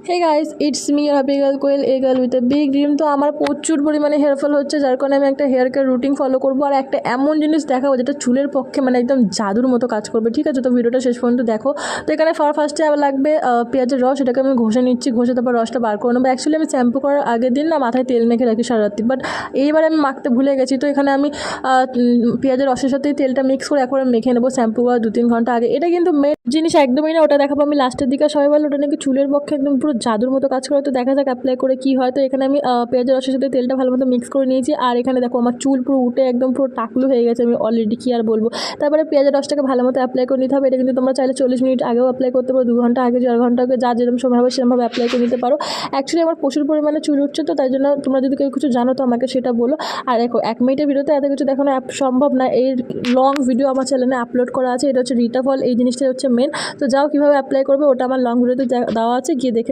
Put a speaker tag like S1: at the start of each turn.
S1: Hey guys, it's me happy girl Koel, a girl with a big dream. তো আমার প্রচুর পরিমাণে হেয়ার ফল হচ্ছে, যার কারণে আমি একটা হেয়ার কেয়ার রুটিন ফলো করবো আর একটা এমন জিনিস দেখাবো যেটা চুলের পক্ষে মানে একদম জাদুর মতো কাজ করবে। ঠিক আছে, তো ভিডিওটা শেষ পর্যন্ত দেখো। তো এখানে ফার্স্টে আবার লাগবে পেঁয়াজের রস, এটাকে আমি ঘষে নিচ্ছি, ঘষে তারপর রসটা বার করে নেবো। অ্যাকচুয়ালি আমি শ্যাম্পু করার আগের দিন না মাথায় তেল মেখে রাখি সারা রাত্রি, বাট এইবার আমি মাখতে ভুলে গেছি। তো এখানে আমি পেঁয়াজের রসের সাথে তেলটা মিক্স করে একবার মেখে নেবো শ্যাম্পু করার 2-3 ঘন্টা আগে। এটা কিন্তু মেন জিনিস একদমই না, ওটা দেখাবো আমি লাস্টের দিকে। সবাই বলে ওটা নাকি চুলের পক্ষে একদম পুরো জাদুর মতো কাজ করে, তো দেখা যাক অ্যাপ্লাই করে কি হয়। তো এখানে আমি পেঁয়াজের রসের সাথে তেলটা ভালো মতো মিক্স করে নিয়েছি, আর এখানে দেখো আমার চুল পুরো উঠে একদম পুরো টাকলু হয়ে গেছে, আমি অলরেডি কি আর বলবো। তারপরে পেঁয়াজের রসটাকে ভালো মতো অ্যাপ্লাই করে নিতে হবে। এটা কিন্তু তোমরা চাইলে 40 মিনিট আগেও অ্যাপ্লাই করতে পারো, 2 ঘন্টা আগে, 4 ঘন্টা আগে, যা যেরকম সময় হবে সেরকমভাবে অ্যাপ্লাই করে নিতে পারো। অ্যাকচুয়ালি আমার প্রচুর পরিমাণে চুল উঠছে, তো তাই জন্য তোমরা যদি কেউ কিছু জানো তো আমাকে সেটা বলো। আর দেখো 1 মিনিটের ভিডিওতে এত কিছু দেখানো সম্ভব না, এই লং ভিডিও আমার চ্যানেলে আপলোড করা আছে। এটা হচ্ছে রিটা ফল, এই জিনিসটা হচ্ছে মেন। তো যাও কীভাবে অ্যাপ্লাই করবে ওটা আমার লং ভিডিওতে দেওয়া আছে, গিয়ে দেখে